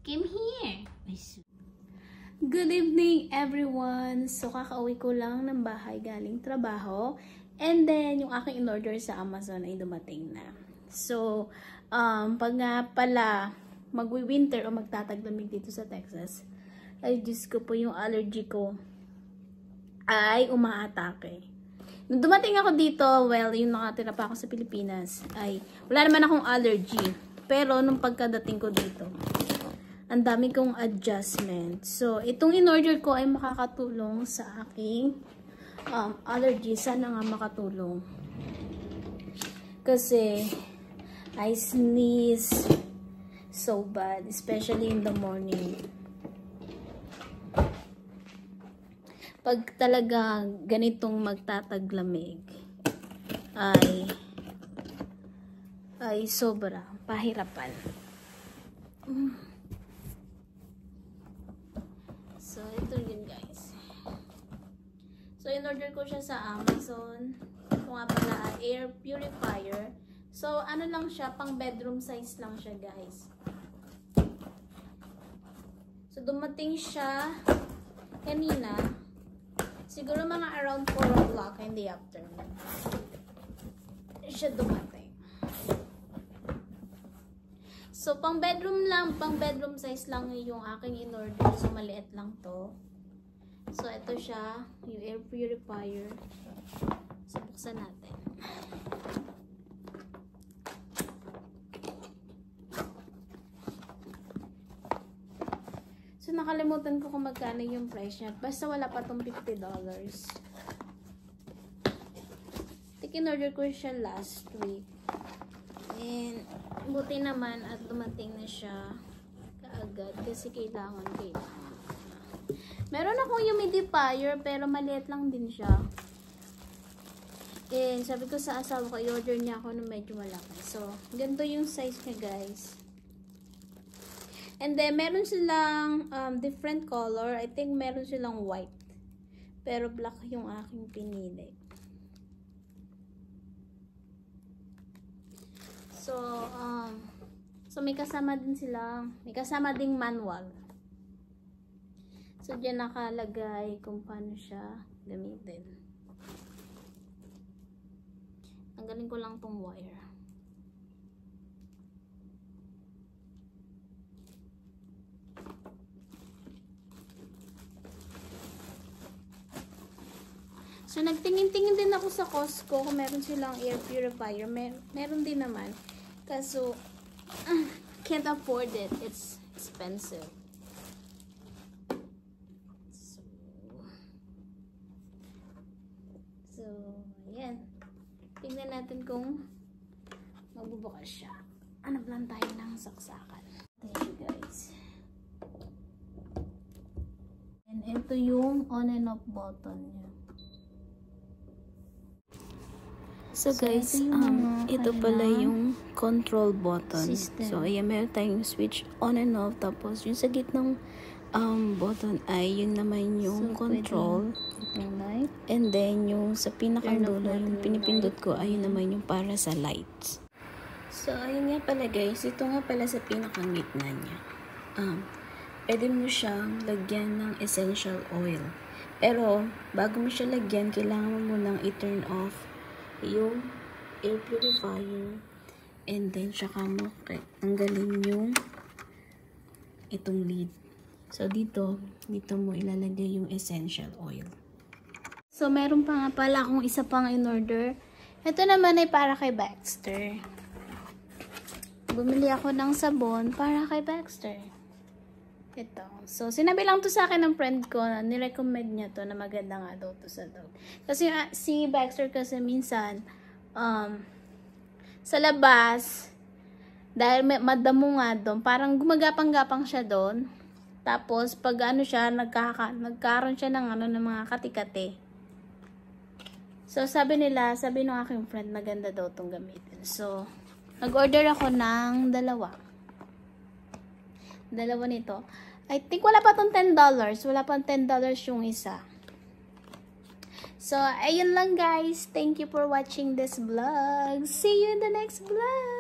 Come here. Good evening, everyone. So, kakauwi ko lang ng bahay galing trabaho. And then, yung aking in-order sa Amazon ay dumating na. So, pag nga pala magwi-winter o magtataglamig dito sa Texas, ay Diyos ko po, yung allergy ko ay umaatake. Nung dumating ako dito, well, yung nakatira pa ako sa Pilipinas, ay wala naman akong allergy. Pero, nung pagkadating ko dito, ang dami kong adjustment. So, itong in-order ko ay makakatulong sa aking allergy. Sana nga makatulong. Kasi, I sneeze so bad. Especially in the morning. Pag talaga ganitong magtataglamig, ay sobra. Pahirapan. So, ito yun guys. So, in-order ko siya sa Amazon. Ito nga pala, air purifier. So, ano lang siya, pang bedroom size lang siya guys. So, dumating siya kanina. Siguro mga around 4 o'clock in the afternoon. Siya dumating. So, pang bedroom size lang yung aking in-order. So, maliit lang to. So, ito siya, yung air purifier. So, buksan natin. So, nakalimutan ko kung magkano yung price niya. Basta wala pa tong $50. In-order ko siya last week. And, buti naman at dumating na siya kaagad kasi kailangan. Meron akong humidifier pero maliit lang din siya. And sabi ko sa asawa ko, i-order niya ako ng medyo malaki. So, ganito yung size niya guys. And then, meron silang different color. I think meron silang white. Pero black yung aking pinili. So may kasama din sila, may kasama ding manual. So, diyan nakalagay kung paano siya gamitin. Tanggalin ko lang tong wire. So, nagtingin-tingin din ako sa Costco kung meron silang air purifier. Meron din naman. Kaso, can't afford it. It's expensive. So, ayan. Tingnan natin kung magbubukas siya. Hanap lang tayo ng saksakan. Thank you guys. And ito yung on and off button niya. So guys, ito pala yung control button. So ayan, meron tayong switch on and off. Tapos yung sa gitnang button ay yun naman yung control. And then yung sa pinakang dulo, yung pinipindot ko ay yun naman yung para sa lights. So ayun nga pala guys, ito nga pala sa pinakang gitna niya. Pwede mo siyang lagyan ng essential oil. Pero bago mo siya lagyan, kailangan mo munang i-turn off yung air purifier, and then saka mo tanggalin yung itong lid. So dito mo ilalagay yung essential oil. So meron pa nga pala akong isa pang in-order. Ito naman ay para kay Baxter. Bumili ako ng sabon para kay Baxter. Ito. So, sinabi lang to sa akin ng friend ko na nirecommend niya to na maganda nga daw to sa dog. Kasi si Baxter kasi minsan sa labas, dahil madamo nga doon, parang gumagapang-gapang siya doon. Tapos, pag ano siya, nagkaroon siya ng mga kati-kati. So, sabi ng aking friend, maganda daw tong gamitin. So, nag-order ako ng dalawa nito. I think wala pa tong $10. Wala pa $10 yung isa. So, ayun lang guys. Thank you for watching this vlog. See you in the next vlog.